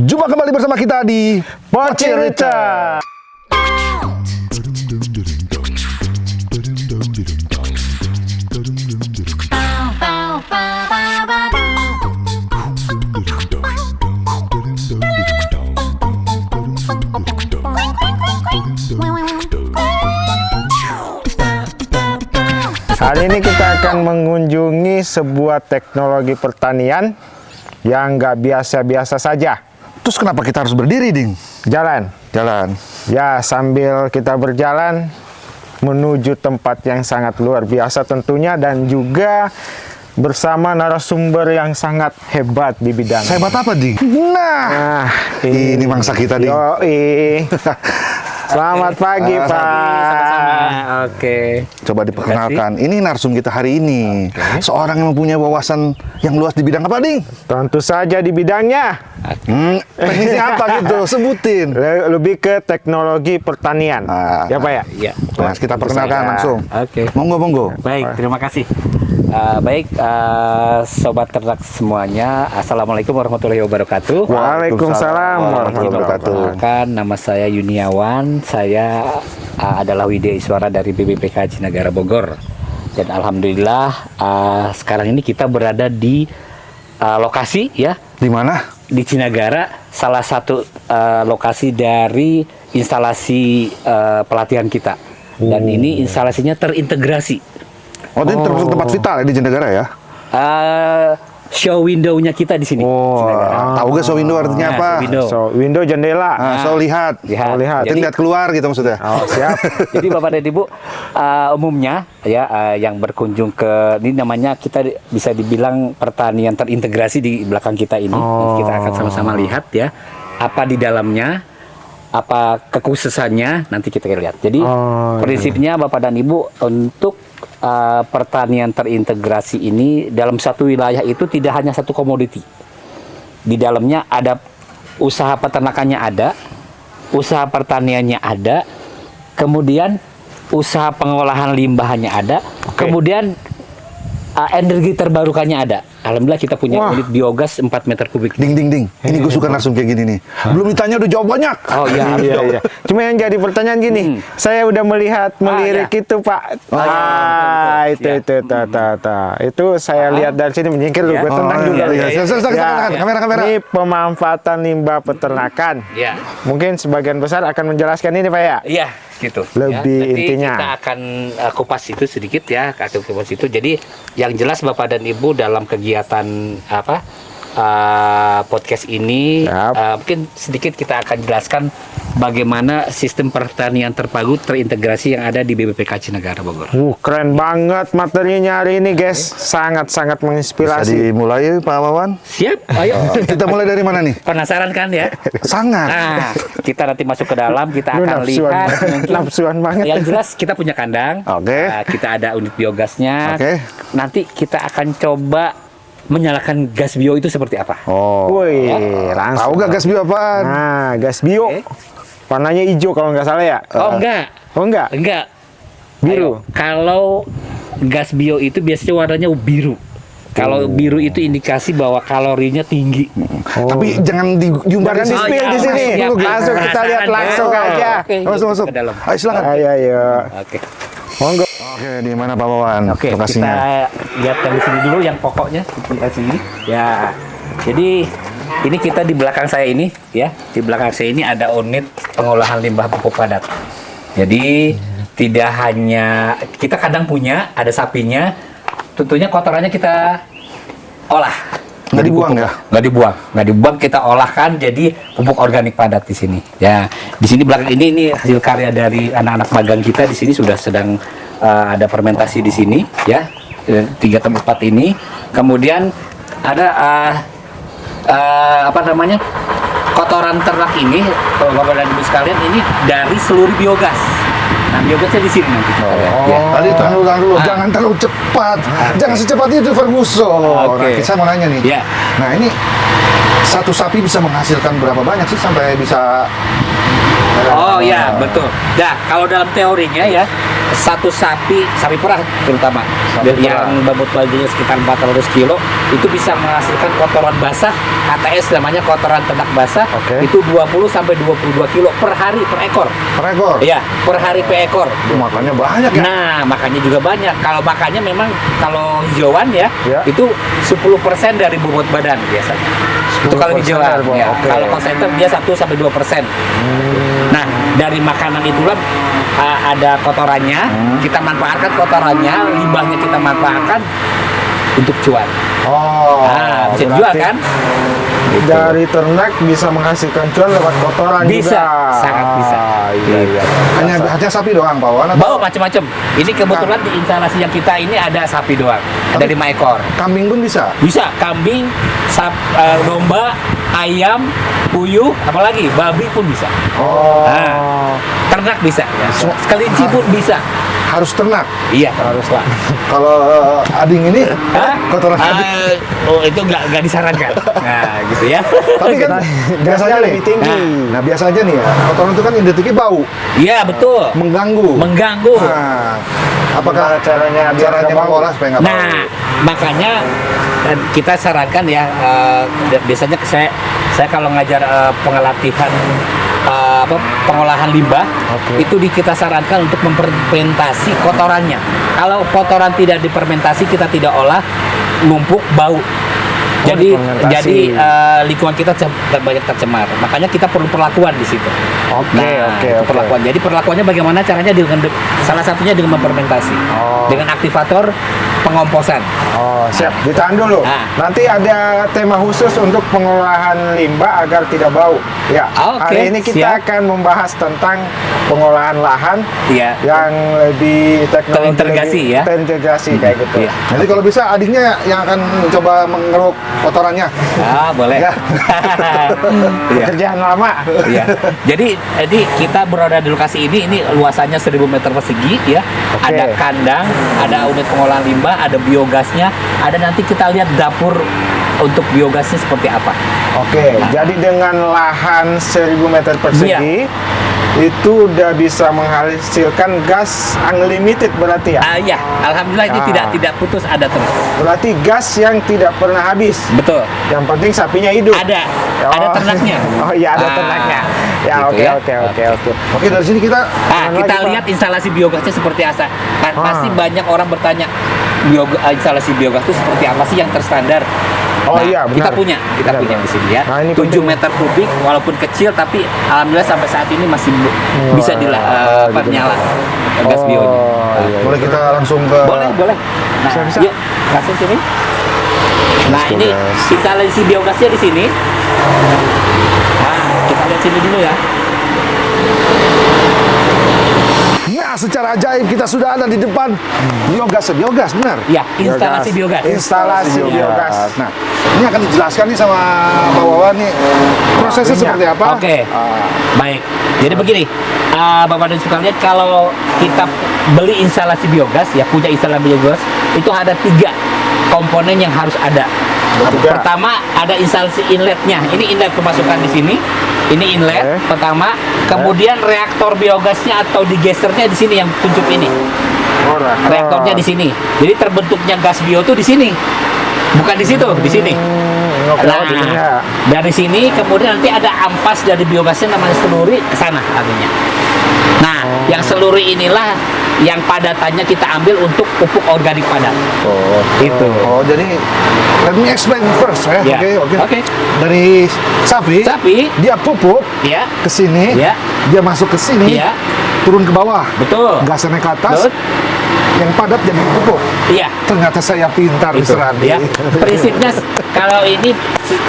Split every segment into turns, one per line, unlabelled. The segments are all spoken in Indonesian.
Jumpa kembali bersama kita di Pocirita.
Hari ini kita akan mengunjungi sebuah teknologi pertanian yang nggak biasa-biasa saja.
Terus kenapa kita harus berdiri, Ding?
Jalan. Ya, sambil kita berjalan menuju tempat yang sangat luar biasa tentunya, dan juga bersama narasumber yang sangat hebat di bidang.
Hebat apa, Ding? Nah, ini mangsa kita, Ding.
Yoi. Selamat pagi, Pak.
Sama-sama. Oke.
Coba diperkenalkan. Ini narsum kita hari ini. Seorang yang mempunyai wawasan yang luas di bidang apa, Ding?
Tentu saja di bidangnya.
Teknisnya apa gitu? Sebutin.
Lebih ke teknologi pertanian.
Ah.
Ya, Pak ya?
Iya.
Nah, kita perkenalkan
saya.
langsung.
Oke.
Monggo.
Baik, terima kasih. Sobat ternak semuanya, Assalamualaikum warahmatullahi wabarakatuh.
Waalaikumsalam warahmatullahi wabarakatuh.
Perkenalkan, nama saya Yuniawan. Saya adalah Widya Iswara dari BPPK Cinagara Bogor. Dan alhamdulillah sekarang ini kita berada di lokasi ya
Di mana?
di Cinagara, salah satu lokasi dari instalasi pelatihan kita. Dan ini instalasinya terintegrasi.
Oh, ini termasuk tempat vital ya di Cinagara ya?
Show window-nya kita di sini.
Tahu gak show window artinya apa?
show window.
So, window jendela.
Show lihat.
Lihat.
Jadi lihat keluar gitu maksudnya.
Oh, siap.
Jadi Bapak dan Ibu, umumnya ya yang berkunjung ke ini namanya kita bisa dibilang pertanian terintegrasi di belakang kita ini. Nanti kita akan sama-sama lihat ya apa di dalamnya, apa kekhususannya, nanti kita lihat. Jadi prinsipnya Bapak dan Ibu untuk pertanian terintegrasi ini dalam satu wilayah itu tidak hanya satu komoditi. Di dalamnya ada usaha peternakannya ada, usaha pertaniannya ada, kemudian usaha pengolahan limbahnya ada, kemudian energi terbarukannya ada. Alhamdulillah kita punya unit biogas 4 meter kubik.
Ding. Ini gue suka narsum kayak gini nih. Belum ditanya udah jawab banyak.
Oh iya,
Iya. Cuma yang jadi pertanyaan gini, saya udah melirik itu, Pak. Itu saya lihat dari sini menyingkir lu, gue tenang juga.
Kamera.
Ini pemanfaatan limbah peternakan.
Iya.
Mungkin sebagian besar akan menjelaskan ini, Pak ya.
Iya, gitu.
Lebih
Nanti
intinya.
kita akan kupas itu sedikit ya, kupas itu. Jadi yang jelas Bapak dan Ibu dalam kegiatan podcast ini mungkin sedikit kita akan jelaskan bagaimana sistem pertanian terpadu terintegrasi yang ada di BPPK Cinagara Bogor.
Keren banget materinya hari ini, guys. Sangat-sangat
Bisa
menginspirasi.
dimulai, Pak Wawan?
Siap, ayo.
Kita mulai dari mana nih?
Penasaran kan ya?
Sangat.
Nah, kita nanti masuk ke dalam, kita
Lu
akan lihat. Mungkin
nafsuan banget.
yang jelas kita punya kandang.
Oke.
Kita ada unit biogasnya.
Oke.
Nanti kita akan coba menyalakan gas bio itu seperti apa.
Wih,
Tahu
langsung.
gak gas bio apaan?
Nah, gas bio.
Oke.
Warnanya hijau kalau nggak salah ya.
Oh enggak.
Oh enggak.
Enggak.
Biru.
Ayo, kalau gas bio itu biasanya warnanya biru. Kalau biru itu indikasi bahwa kalorinya tinggi.
Tapi jangan diumbar
Jangan
di
di-spill di sini.
siap.
Langsung kita lihat langsung aja.
Oke,
Masuk.
ke dalam.
Ayo silakan.
Ayo.
Oke.
Monggo.
Oke, di mana Pak Wawan?
Oke,
Lokasinya.
kita lihat dari sini dulu yang pokoknya di sini. Ya. Jadi ini kita di belakang saya ini ya. Di belakang saya ini ada unit pengolahan limbah pupuk padat. Jadi tidak hanya kita kadang punya ada sapinya, tentunya kotorannya kita olah.
Nggak dibuang ya?
Nggak dibuang, kita olahkan jadi pupuk organik padat di sini. Ya, di sini belakang ini hasil karya dari anak-anak magang kita di sini sudah sedang ada fermentasi di sini, ya 3 tempat ini. Kemudian ada kotoran ternak ini, Bapak dan Ibu sekalian, ini dari seluruh biogas. Nah, biogasnya di sini nanti.
Tadi tahan dulu. Jangan terlalu cepat. Jangan secepat itu Ferguson.
Oke.
Nah, saya mau nanya nih.
Ya.
Nah, ini satu sapi bisa menghasilkan berapa banyak sih sampai bisa
Oh ya, betul. Nah, kalau dalam teorinya ya, satu sapi perah terutama
Sapi
yang bobot bajunya sekitar 400 kilo itu bisa menghasilkan kotoran basah, KTS namanya kotoran ternak basah,
Oke.
itu 20 sampai 22 kilo per hari per ekor.
Per ekor.
Iya, per hari per ekor.
Makanya banyak ya.
Nah, makanya juga banyak. Kalau makannya memang kalau hijauan ya,
Ya.
itu 10% dari bobot badan biasanya. Itu kalau
10%
hijauan.
dari bobot,
Ya.
oke.
Kalau konsenter dia 1 sampai 2%. Nah, dari makanan itulah ada kotorannya, kita manfaatkan kotorannya, limbahnya kita manfaatkan untuk cuan.
Oh,
Nah, bisa dijual
berarti
kan?
Dari ternak bisa menghasilkan cuan lewat kotoran
Bisa,
juga.
sangat bisa.
Iya, iya.
Hanya sapi doang Pak Wawan atau
Bawa macam-macam. Ini kebetulan di instalasi yang kita ini ada sapi doang. Ada 5 ekor.
kambing pun bisa?
Bisa kambing, domba, ayam, puyuh, apalagi babi pun bisa.
Oh,
Nah. Ternak bisa. Kelinci pun bisa.
Harus ternak.
Iya, haruslah.
Kalau ading ini kotoran ading.
Oh, itu nggak disarankan. Nah, gitu ya.
Tapi kan biasanya
gasnya
nih.
lebih tinggi.
Nah, biasanya nih ya, kotoran itu kan identiknya bau,
Iya, betul.
mengganggu.
Mengganggu.
Nah, apakah
Gimana caranya biar
caranya
nggak bau?
mengolah supaya nggak bau?
Nah, makanya kita sarankan ya, biasanya saya kalau ngajar pengelatihan pengolahan limbah,
Oke.
itu kita sarankan untuk memfermentasi kotorannya. Kalau kotoran tidak difermentasi, kita tidak olah, numpuk, bau. Jadi
difermentasi.
lingkungan kita banyak tercemar. Makanya kita perlu perlakuan di situ.
Oke, oke,
itu
oke.
perlakuan. Jadi perlakuannya bagaimana caranya salah satunya dengan memfermentasi.
Oh.
Dengan aktivator pengomposan.
Oh, siap. Ditahan dulu.
Nah.
Nanti ada tema khusus untuk pengolahan limbah agar tidak bau. Ya.
Oke,
Hari ini kita
siap.
akan membahas tentang pengolahan lahan
Iya.
yang lebih teknologi
Terintegrasi
lebih
ya.
terintegrasi kayak gitu.
Iya.
Nanti kalau bisa adiknya yang akan mencoba mengeruk kotorannya.
Ah, boleh.
Ya.
Iya.
Pekerjaan lama.
Iya. Jadi kita berada di lokasi ini luasannya 1000 meter persegi ya.
Oke.
Ada kandang, ada unit pengolahan limbah, ada biogasnya, ada nanti kita lihat dapur untuk biogasnya seperti apa.
Oke, jadi dengan lahan 1000 meter persegi itu udah bisa menghasilkan gas unlimited berarti ya?
Ya, alhamdulillah ini
Ah.
tidak putus, ada terus.
Berarti gas yang tidak pernah habis.
Betul.
Yang penting sapinya hidup.
Ada
Oh.
ternaknya.
Oh iya, ada
Ah,
ternaknya. Ya,
gitu
oke,
ya.
oke.
Oke, dari sini kita
Kita
lagi, Pak?
lihat instalasi biogasnya seperti apa. Pasti banyak orang bertanya instalasi biogas itu seperti apa sih yang terstandar.
Oh
Nah,
iya,
kita
benar.
punya
Benar,
di
benar.
sini ya.
Nah, ini
7
penting.
meter kubik walaupun kecil tapi alhamdulillah sampai saat ini masih bisa
gitu.
nyala gas bionya.
Oh, iya.
boleh kita langsung ke
Boleh. Nah,
Bisa.
yuk, langsung sini. Nah,
Let's go,
ini
guys.
instalasi biogasnya di sini. Nah, kita lihat sini dulu ya.
Nah, secara ajaib kita sudah ada di depan biogas benar.
Ya, instalasi biogas.
Instalasi biogas.
Nah, ini akan dijelaskan nih sama Pak Wawan nih prosesnya
Minyak.
seperti apa.
Oke. Baik. Jadi begini, Bapak dan sekalian, kalau kita beli instalasi biogas ya, punya instalasi biogas itu ada 3 komponen yang harus ada.
Tiga.
Pertama ada instalasi inletnya. Ini inlet kemasukan di sini. Ini inlet
Oke.
pertama. Kemudian reaktor biogasnya atau digesternya di sini yang tunjuk ini.
Oh,
Reaktornya di sini. Jadi terbentuknya gas bio tuh di sini. Bukan di situ, di sini.
Oke,
Nah,
di sini ya.
dari sini kemudian nanti ada ampas dari biogasnya namanya seluri ke sana artinya. Nah, yang seluri inilah yang padatannya kita ambil untuk pupuk organik padat.
Oh,
Itu.
Oh, jadi let me explain first ya.
Ya.
Oke.
Oke.
Dari sapi,
Sapi,
dia pupuk
ya,
ke sini,
Ya.
dia masuk ke sini,
Iya.
turun ke bawah,
betul.
gasnya naik ke atas,
Betul.
yang padat jadi pupuk.
Iya.
Ternyata saya pintar
Itu,
Mr. Andi.
ya. Prinsipnya kalau ini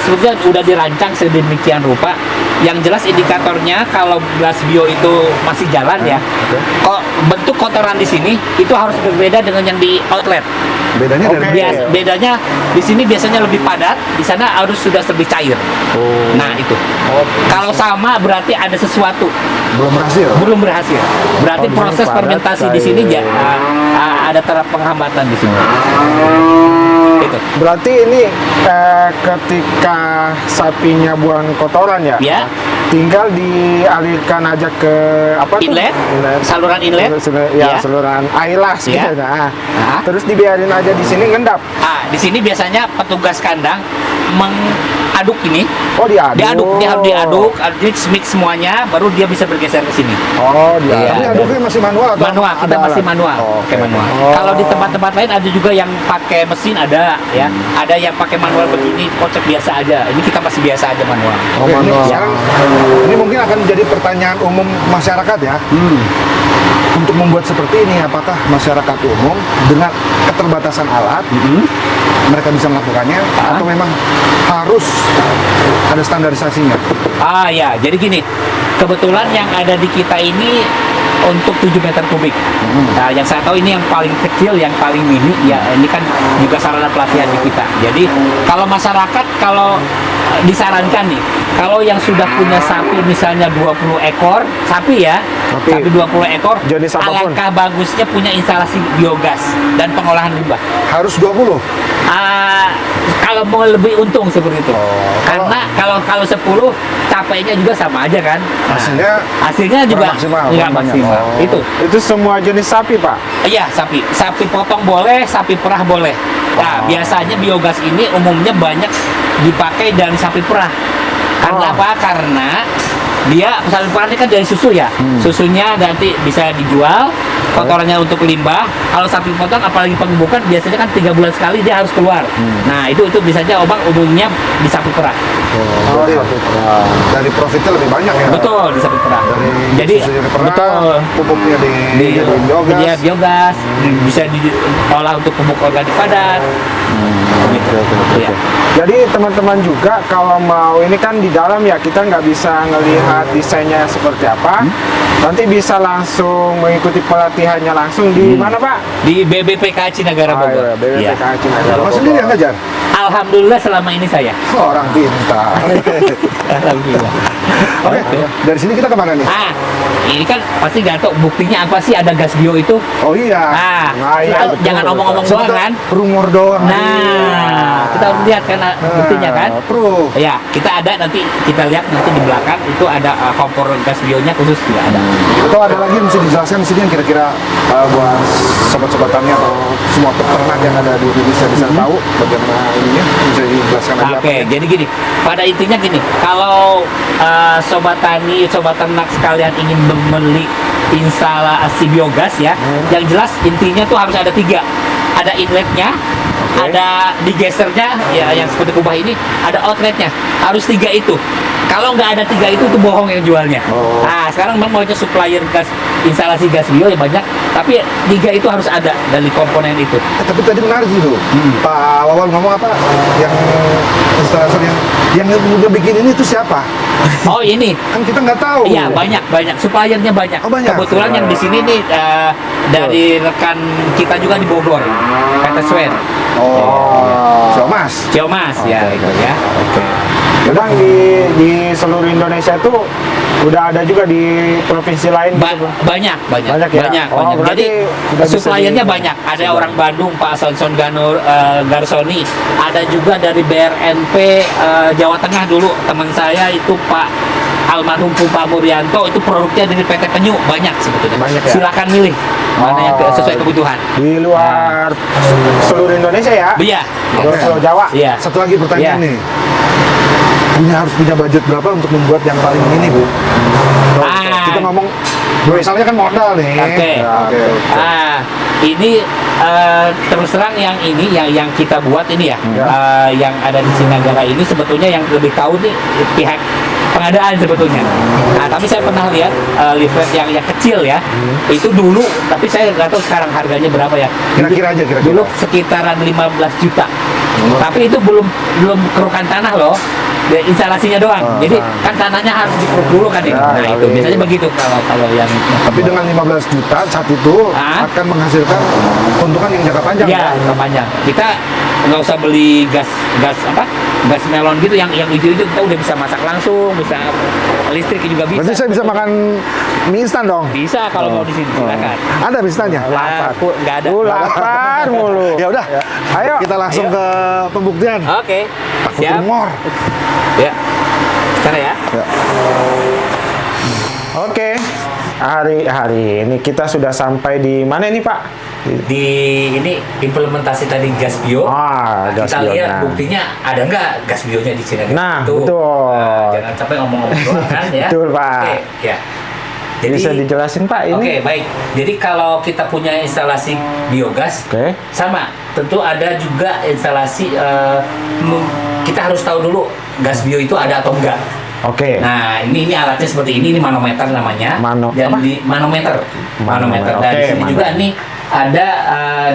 sebetulnya udah dirancang sedemikian rupa. Yang jelas indikatornya kalau gas bio itu masih jalan ya. Kok bentuk kotoran di sini itu harus berbeda dengan yang di outlet.
Bedanya
Oke.
dari
Bedanya di sini biasanya lebih padat, di sana harus sudah lebih cair. Nah, itu. Kalau sama berarti ada sesuatu
belum berhasil.
belum berhasil. Berarti
Oh, di sini
proses
padat,
fermentasi di sini
cair.
ada terhadap penghambatan di sini. Itu.
Berarti ini ketika sapinya buang kotoran ya?
Ya.
tinggal dialirkan aja ke apa tuh?
Inlet, saluran inlet.
Ya, saluran ailas
Ya.
gitu. Nah,
Nah.
terus dibiarin aja di sini ngendap.
Di sini biasanya petugas kandang mengaduk ini.
Oh, diaduk.
Dia harus diaduk, mix semuanya, baru dia bisa bergeser ke sini.
Oh,
Iya.
Tapi
diaduk.
aduknya masih manual atau
Manual, kita
ada
masih
alat?
manual,
Oh,
pakai
oke.
manual.
Oh.
Kalau di tempat-tempat lain ada juga yang pakai mesin ada, ya. Ada yang pakai manual begini, konsep biasa aja. Ini kita masih biasa aja manual.
Oh,
Oke, ini
manual.
sekarang ini mungkin akan menjadi pertanyaan umum masyarakat ya. Untuk membuat seperti ini, apakah masyarakat umum dengan keterbatasan alat mereka bisa melakukannya atau memang harus ada standarisasinya?
Ya, jadi gini, kebetulan yang ada di kita ini untuk 7 meter kubik. Nah, yang saya tahu ini yang paling kecil, yang paling mini, ya ini kan juga sarana pelatihan di kita. Jadi kalau masyarakat, kalau disarankan nih, kalau yang sudah punya sapi misalnya 20 ekor, sapi ya, sapi 20 ekor,
Jenis apapun.
alangkah bagusnya punya instalasi biogas dan pengolahan limbah.
Harus 20?
Kalau mau lebih untung seperti itu. Karena kalau 10 capeknya juga sama aja kan. Nah, hasilnya juga
kurang maksimal,
nggak
kurang banyak.
maksimal.
Oh.
Itu.
semua jenis sapi, Pak.
Iya, sapi potong boleh, sapi perah boleh. Nah, biasanya biogas ini umumnya banyak dipakai dari sapi perah. Karena apa? Karena dia sapi perah ini kan dari susu ya. Susunya nanti bisa dijual, kotorannya untuk limbah. Kalau sapi potong apalagi pembukaan biasanya kan 3 bulan sekali dia harus keluar. Nah, itu biasanya umumnya di sapi perah.
Oh, dari profitnya lebih banyak ya?
Betul, di sapi perah. Jadi
susunya diperah,
betul.
pupuknya di biogas.
Dia biogas bisa diolah untuk pupuk organik padat. Gitu. Iya.
Jadi teman-teman juga kalau mau ini kan di dalam ya kita nggak bisa ngelihat desainnya seperti apa. Nanti bisa langsung mengikuti pelatihannya langsung di mana, Pak?
Di BBPK Cinagara Bogor. Iya.
BBPK Cinagara
Bapak
Bogor.
sendiri yang ngajar?
Alhamdulillah selama ini saya.
Orang pintar.
Alhamdulillah.
Oke, dari sini kita kemana nih?
Ini kan pasti nggak tahu buktinya apa sih ada gas bio itu.
Oh iya.
Nah, iya,
Kita
betul,
jangan
betul.
omong-omong doang
Sebentar,
kan.
rumor doang.
Nah, kita harus lihat kan buktinya kan.
Proof.
Ya, kita ada nanti kita lihat nanti di belakang itu ada kompor gas bionya khusus juga ada.
Atau ada lagi yang bisa dijelaskan di sini yang kira-kira buat sobat-sobat tani atau semua peternak yang ada di Indonesia bisa tahu bagaimana ininya, bisa dijelaskan aja.
Oke, jadi gini, pada intinya gini, kalau sobat tani, sobat ternak sekalian ingin membeli instalasi biogas ya, yang jelas intinya tuh harus ada 3. Ada inletnya, ada digesernya, ya yang seperti kubah ini, ada outletnya, harus 3 itu. Kalau nggak ada 3 itu bohong yang jualnya. Nah, sekarang memang maunya supplier gas, instalasi gas bio ya banyak, tapi 3 itu harus ada dari komponen itu.
Tapi tadi menarik gitu. Pak Wawan ngomong apa? Yang instalator yang udah bikin ini tuh siapa?
Oh ini,
Kan kita nggak tahu.
iya banyak, suppliernya banyak.
Oh, banyak.
Kebetulan yang di sini nih dari rekan kita juga di Bogor, PT Swen.
Oh, Mas.
Ciomas ya itu ya.
Memang di seluruh Indonesia itu udah ada juga di provinsi lain gitu, Bang.
Banyak
Banyak ya? Oh, berarti
Jadi
udah bisa
suppliernya
di-
banyak. Ada orang Bandung, Pak Sonson Garsoni. Ada juga dari BRNP Jawa Tengah dulu teman saya itu Pak almarhum Pak Muryanto, itu produknya dari PT Penyu banyak sebetulnya.
Banyak ya?
Silakan milih mana yang sesuai kebutuhan.
Di luar seluruh Indonesia ya?
Iya.
Luar Pulau Jawa?
Iya.
Satu lagi pertanyaan
Iya.
nih. Harus punya budget berapa untuk membuat yang paling ini, Bu? Kita ngomong, misalnya kan modal nih.
Oke.
Oke.
Ini terus terang yang ini yang kita buat ini ya, yang ada di Cinagara ini sebetulnya yang lebih tahu nih pihak pengadaan sebetulnya. Nah, tapi saya pernah lihat leaflet yang kecil ya, itu dulu, tapi saya nggak tahu sekarang harganya berapa ya.
Kira-kira aja, kira-kira.
Dulu sekitaran 15 juta. Tapi itu belum kerukan tanah loh. Instalasinya doang. Jadi kan tanahnya harus dikeruk dulu kan ini. Nah, itu biasanya begitu kalau yang
Tapi dengan 15 juta saat itu akan menghasilkan keuntungan yang jangka panjang.
ya, jangka panjang. Kita nggak usah beli gas melon gitu yang hijau-hijau, kita udah bisa masak langsung, bisa listrik juga bisa.
Berarti saya bisa makan mie instan dong?
Bisa kalau mau di sini silakan.
Ada mie instannya?
Aku nggak ada.
Lapar mulu.
Ya udah,
Ayo.
kita langsung ke pembuktian.
Oke.
Takut
Siap.
rumor.
Ya. Sana ya.
Ya.
Oke, hari ini kita sudah sampai di mana ini Pak?
Di ini implementasi tadi gas bio.
Gas
Kita
bionya.
lihat buktinya ada nggak gas bionya di sini.
Nah,
Tuh.
betul.
Nah, jangan sampai ngomong-ngomong doang kan ya.
Betul, Pak.
Oke, ya. Jadi,
Bisa dijelasin Pak ini?
Oke, baik. Jadi kalau kita punya instalasi biogas,
Oke.
sama. Tentu ada juga instalasi, kita harus tahu dulu gas bio itu ada atau enggak.
Oke.
Nah, ini alatnya seperti ini manometer namanya. Dan
apa?
di manometer.
Manometer.
Dan
Oke,
di sini juga nih ada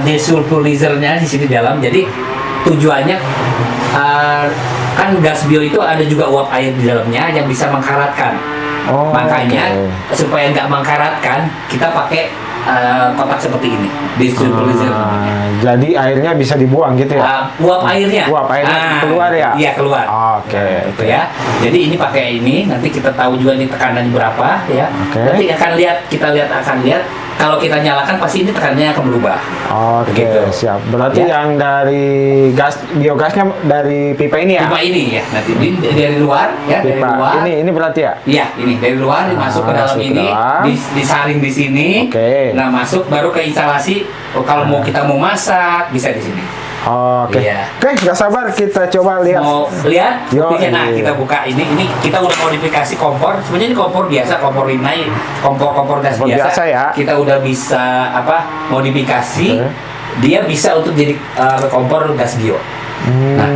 desulfurizernya di sini dalam. Jadi tujuannya kan gas bio itu ada juga uap air di dalamnya yang bisa mengkaratkan. Makanya supaya nggak mengkaratkan, kita pakai kotak seperti ini, desulfurizer namanya.
Jadi airnya bisa dibuang gitu ya?
Uap airnya.
Uap airnya keluar ya?
Iya, keluar.
Oke.
Itu ya. Jadi ini pakai ini, nanti kita tahu juga nih tekanannya berapa ya.
Oke.
Nanti kita akan lihat kalau kita nyalakan pasti ini tekanannya akan berubah.
Oke,
Begitu.
siap. Berarti
Ya.
yang dari biogasnya dari pipa ini ya?
Pipa ini ya. Nanti ini dari luar ya, dari
Pipa.
luar.
Ini berarti ya?
Iya, ini dari luar masuk ke dalam
masuk ke
ini,
dalam.
disaring di sini.
Oke.
Nah, masuk baru ke instalasi. Kalau kita mau masak bisa di sini.
Oke.
Iya.
Oke, nggak sabar kita coba lihat.
Mau lihat?
Yo,
Buktinya, nah
iya.
kita buka ini kita udah modifikasi kompor. Sebenarnya ini kompor biasa, kompor rinnai, kompor gas
Kompor biasa ya.
Kita udah bisa modifikasi.
Oke.
Dia bisa untuk jadi kompor gas bio. Nah,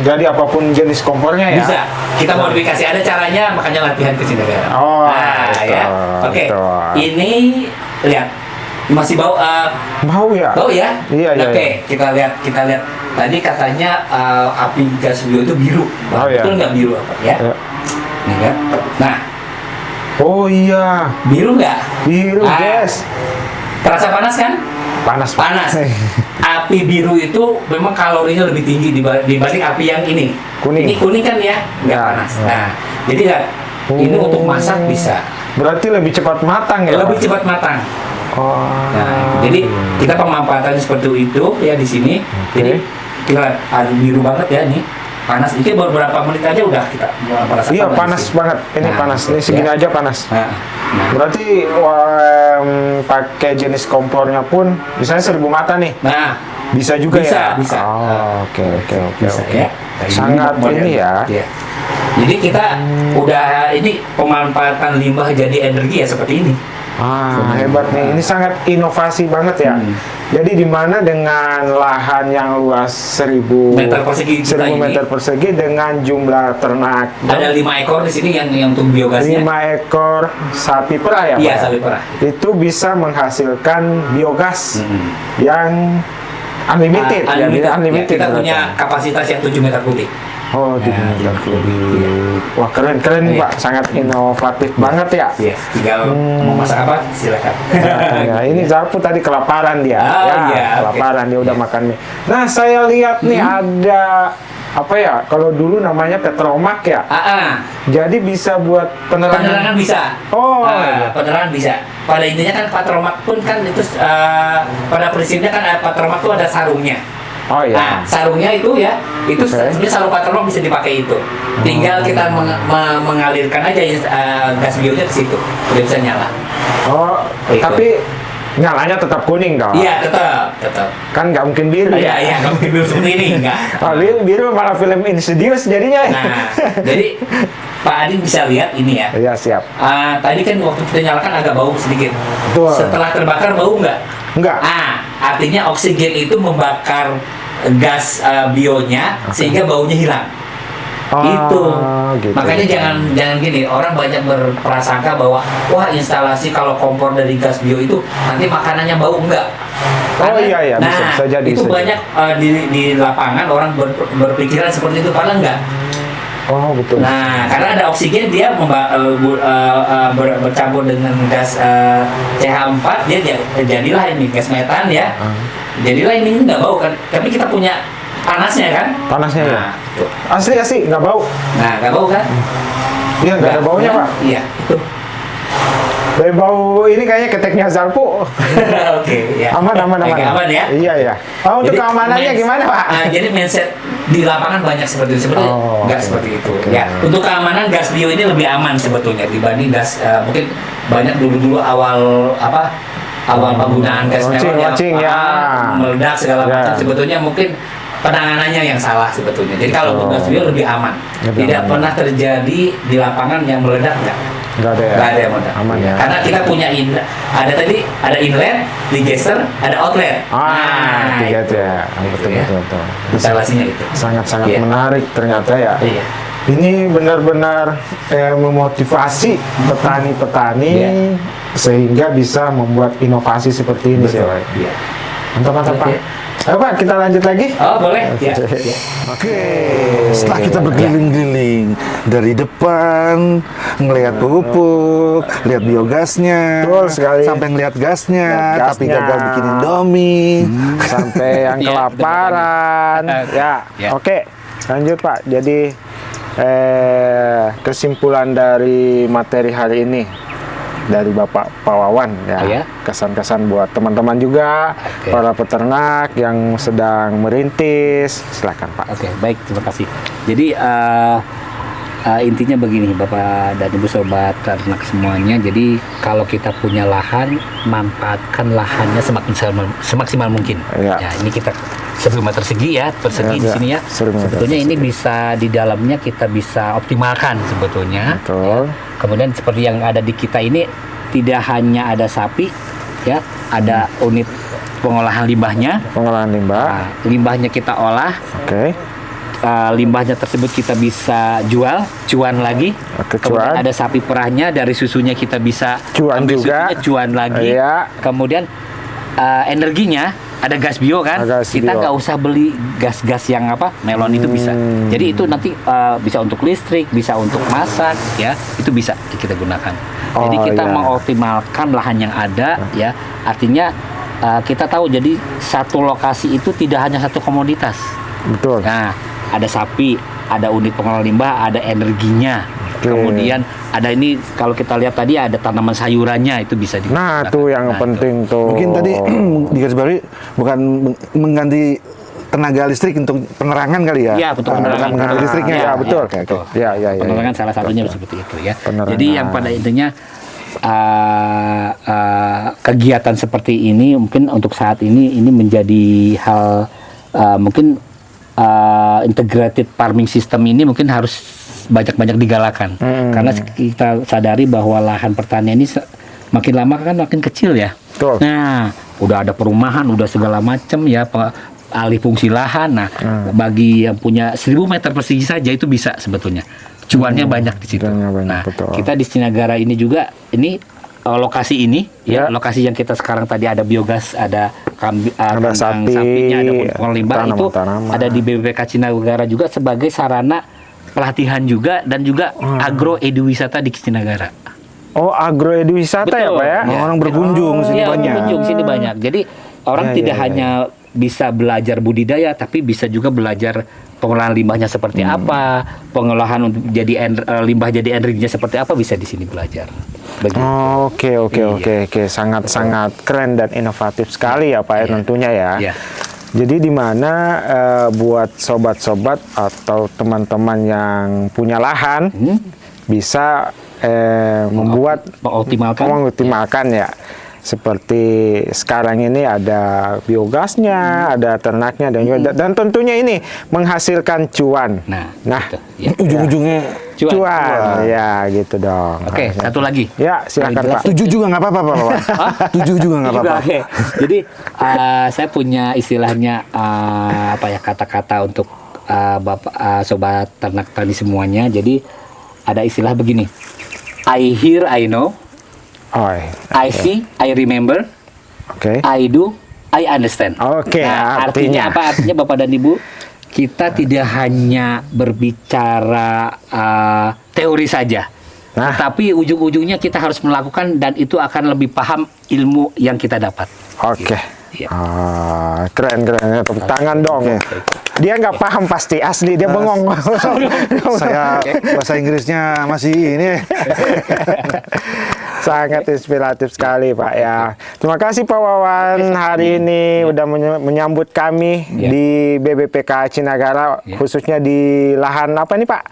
Jadi apapun jenis kompornya ya?
bisa. Kita modifikasi, ada caranya, makanya latihan ke sini.
Oh,
nah,
betul,
ya. Oke.
betul.
Ini lihat masih bau
Bau ya?
bau ya?
Iya, iya.
Oke, kita lihat. Tadi katanya api gas bio itu biru.
Oh, iya.
Betul nggak biru apa ya?
Ya.
Nih kan? Nah,
Oh iya,
biru nggak?
biru
Ah.
guys.
Terasa panas kan?
Panas.
Panas. Api biru itu memang kalorinya lebih tinggi dibanding api yang ini.
Kuning.
Ini kuning kan ya? Nggak
Ya,
panas.
ya.
Nah, jadi lihat. Ini untuk masak bisa.
Berarti lebih cepat matang ya?
Lebih cepat matang.
Oh.
Nah, jadi kita pemanfaatannya seperti itu ya di sini. Jadi kita lihat, biru banget ya nih. Panas. Ini beberapa menit aja udah kita merasakan.
Iya
di
panas
sini.
banget. Ini
Nah,
panas. Ini segini
ya.
aja panas.
Nah,
Berarti pakai jenis kompornya pun, misalnya 1000 mata nih,
nah,
bisa juga
bisa,
ya?
bisa.
Oh, oke.
bisa ya. Nah,
Sangat
model.
ini ya.
Iya. Jadi kita udah ini pemanfaatan limbah jadi energi ya seperti ini.
Hebat nih. Ini sangat inovasi banget ya. Jadi di mana dengan lahan yang luas 1000
Meter persegi kita
1000
ini.
meter persegi dengan jumlah ternak
Ada 5 ekor di sini yang untuk biogasnya.
5 ekor sapi perah ya,
Iya,
Pak?
sapi perah.
Itu bisa menghasilkan biogas yang unlimited, ya,
Unlimited.
unlimited.
Ya, kita
berarti.
punya kapasitas yang 7 meter kubik.
Oh, di meter kubik. Wah, keren nih,
Iya.
Pak. Sangat inovatif banget ya.
Iya, tinggal mau masak apa silakan.
Ya, ini Zarpu tadi kelaparan dia.
Oh, iya,
Kelaparan
oke.
dia udah
Iya.
makan mie. Nah, saya lihat nih ada apa ya? Kalau dulu namanya petromak ya. Jadi bisa buat
Penerangan
penerangan.
bisa.
Oh, iya.
Penerangan bisa. Pada intinya kan patromak pun kan itu pada prinsipnya kan patromak itu ada sarungnya.
Oh iya.
Nah, sarungnya itu ya, itu
Oke.
sebenarnya sarung patromak bisa dipakai itu. Tinggal kita mengalirkan aja gas bionya ke situ, udah bisa nyala.
Oh,
Itu.
tapi nyalanya tetap kuning dong.
Iya, tetap.
Kan nggak mungkin biru.
Iya, nggak mungkin biru seperti ini, enggak.
Oh, biru malah film Insidious jadinya.
Nah, jadi Pak Adin bisa lihat ini ya.
Iya, siap.
Tadi kan waktu kita nyalakan agak bau sedikit.
Betul.
Setelah terbakar bau nggak?
Enggak.
Artinya oksigen itu membakar gas bionya sehingga baunya hilang. Itu.
Gitu.
Makanya jangan gini, orang banyak berprasangka bahwa wah instalasi kalau kompor dari gas bio itu nanti makanannya bau, enggak.
Iya, bisa jadi.
Itu
bisa
banyak di lapangan orang berpikiran seperti itu, padahal enggak.
Oh, betul.
Nah, karena ada oksigen dia bercampur dengan gas CH4, dia jadilah ini gas metan ya. Jadilah ini nggak bau kan, tapi kita punya panasnya kan.
Panasnya ya.
Nah, itu.
Asli nggak bau.
Nah, nggak bau kan?
Iya, nggak ada baunya, Pak.
Iya, itu.
bau ini kayaknya keteknya Zalpo.
Oke, ya.
Aman.
Oke, aman ya.
Iya ya. Oh, untuk
Jadi,
keamanannya gimana Pak?
Jadi mindset di lapangan banyak seperti itu, sebetulnya
Oh,
nggak
oke.
seperti itu.
Oke.
Ya, untuk keamanan gas bio ini lebih aman sebetulnya dibanding gas mungkin banyak dulu awal penggunaan gas
Launching, ya.
meledak segala
Ya.
macam, sebetulnya mungkin penanganannya yang salah sebetulnya. Jadi kalau untuk gas bio lebih aman.
Lebih
Tidak
aman.
pernah terjadi di lapangan yang meledak enggak.
Nggak ada ya?
Nggak ada yang meledak.
Aman ya.
Karena kita punya ada inlet, digester, ada outlet.
Tiga
itu.
ya.
Itu ya.
Betul.
Instalasinya itu.
Sangat-sangat
Iya.
menarik ternyata ya.
Iya.
Ini benar-benar memotivasi petani-petani
Iya.
sehingga bisa membuat inovasi seperti ini sih, Pak.
Iya.
Mantap Pak.
Oke.
Ayo Pak, kita lanjut lagi.
Oh, boleh. Ya. Ya.
Oke, setelah kita berkeliling-keliling dari depan, ngelihat pupuk, lihat biogasnya,
Betul sekali.
sampai ngelihat gasnya,
Lihat
tapi
gasnya.
gagal bikin Indomie.
Sampai yang
Iya,
kelaparan. Ya,
Ya.
oke. Lanjut Pak. Jadi kesimpulan dari materi hari ini dari Bapak Pak Wawan ya.
Ya.
Kesan-kesan buat teman-teman juga,
Oke.
para peternak yang sedang merintis. Silakan Pak.
Oke, baik, terima kasih. Jadi intinya begini, Bapak dan Ibu sobat ternak semuanya. Jadi kalau kita punya lahan, manfaatkan lahannya semaksimal mungkin.
Iya.
Ya, ini kita 1 meter persegi ya, persegi di
Iya,
sini ya.
1 meter
Sebetulnya ini
persegi.
bisa di dalamnya kita bisa optimalkan sebetulnya.
Betul.
Kemudian seperti yang ada di kita ini tidak hanya ada sapi, ya, ada unit pengolahan limbahnya.
Pengolahan limbah.
Nah, limbahnya kita olah.
Oke.
Limbahnya tersebut kita bisa jual, cuan lagi.
Oke,
Kemudian
cuan.
ada sapi perahnya, dari susunya kita bisa
Cuan
ambil
juga.
susunya, cuan lagi.
Iya.
Kemudian energinya ada gas bio kan,
Ada gas
kita
bio.
nggak usah beli gas-gas yang melon itu bisa. Jadi itu nanti bisa untuk listrik, bisa untuk masak, ya itu bisa kita gunakan. Jadi
Oh,
kita
iya.
mengoptimalkan lahan yang ada, ya artinya kita tahu jadi satu lokasi itu tidak hanya satu komoditas.
Betul.
Nah, ada sapi, ada unit pengelola limbah, ada energinya.
Oke.
Kemudian ada ini kalau kita lihat tadi ada tanaman sayurannya itu bisa
Nah,
digunakan.
tuh yang
Nah,
penting tuh.
Mungkin tadi di garis bawahi bukan mengganti tenaga listrik untuk penerangan kali ya?
Iya, untuk penerangan.
Mengganti listriknya
Iya,
ya?
betul.
Oke, oke.
Ya.
Penerangan salah satunya seperti itu ya.
Penerangan.
Jadi yang pada intinya kegiatan seperti ini mungkin untuk saat ini menjadi hal mungkin integrated farming system ini mungkin harus banyak-banyak digalakan karena kita sadari bahwa lahan pertanian ini makin lama kan makin kecil ya.
Betul.
Nah, udah ada perumahan, udah segala macam ya alih fungsi lahan. Nah, bagi yang punya 1000 meter persegi saja itu bisa sebetulnya. Cuannya banyak di situ.
Cuannya banyak,
Nah,
betul.
kita di Cinagara ini juga lokasi ini
Ya.
lokasi yang kita sekarang tadi ada biogas, ada kandang
sapi,
sapinya, ada pengolahan limbah itu
tanaman-tanaman.
ada di BPK Cinagara juga sebagai sarana pelatihan juga dan juga agro eduwisata di Cinagara.
Oh, agroediwisata ya, Pak ya?
Ya.
Orang berkunjung sini
Iya,
banyak.
berkunjung sini banyak. Jadi orang
Ya,
tidak
ya,
hanya bisa belajar budidaya, tapi bisa juga belajar pengolahan limbahnya seperti apa, pengolahan untuk jadi limbah jadi energinya seperti apa bisa di sini belajar. Begitu.
Oh, oke.
Iya.
Sangat keren dan inovatif sekali ya, Pak ya,
Iya.
tentunya ya.
Iya.
Jadi di mana buat sobat-sobat atau teman-teman yang punya lahan bisa membuat mengoptimalkan ya. Seperti sekarang ini ada biogasnya, ada ternaknya dan juga dan tentunya ini menghasilkan cuan.
Nah,
Nah,
gitu. Ya.
Ujung-ujungnya
cuan. Ya, gitu dong.
Oke,
Harusnya.
satu lagi.
Ya, silakan Pak.
7 juga nggak apa-apa, Pak. 7 juga nggak
Juga,
apa-apa.
oke. Jadi saya punya istilahnya kata-kata untuk bapak sobat ternak tani semuanya. Jadi ada istilah begini. I hear, I know.
Oh,
I see, I remember.
oke.
I do, I understand.
Oke,
Nah, artinya apa? Artinya Bapak dan Ibu, kita tidak hanya berbicara teori saja.
Nah.
Tapi ujung-ujungnya kita harus melakukan dan itu akan lebih paham ilmu yang kita dapat.
Oke.
Iya.
Keren ya. Tepuk tangan dong. Dia nggak paham pasti asli dia bengong.
Saya bahasa Inggrisnya masih ini.
Sangat inspiratif sekali Pak ya. Terima kasih Pak Wawan hari ini udah menyambut kami di BBPK Cinagara, khususnya di lahan apa nih Pak?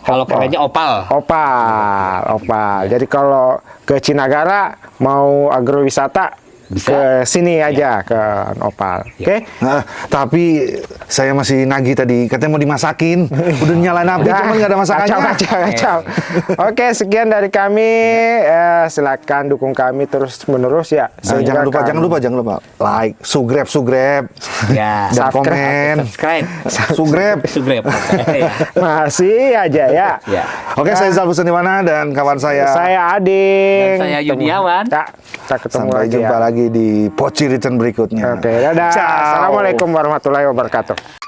Kalau kerennya opal.
Opal. Jadi kalau ke Cinagara mau agrowisata
Bisa.
ke sini aja ke Opal. Oke?
Nah, tapi saya masih nagih tadi, katanya mau dimasakin. Udah nyalain api, cuma nggak ada masakannya.
Kacau. Oke, sekian dari kami. Silakan dukung kami terus menerus ya.
Nah, jangan lupa like, subscribe,
Ya.
dan
Subscribe.
komen.
Subscribe.
Subscribe.
Ya.
Masih aja ya.
Ya.
Oke, saya Zal Busaniwana dan kawan saya.
Saya Ading.
Dan saya Yuniawan.
Ya, kita ketemu
Sampai
lagi
jumpa
ya.
lagi di Poci Return berikutnya.
Oke, dadah.
Ciao.
Assalamualaikum warahmatullahi wabarakatuh.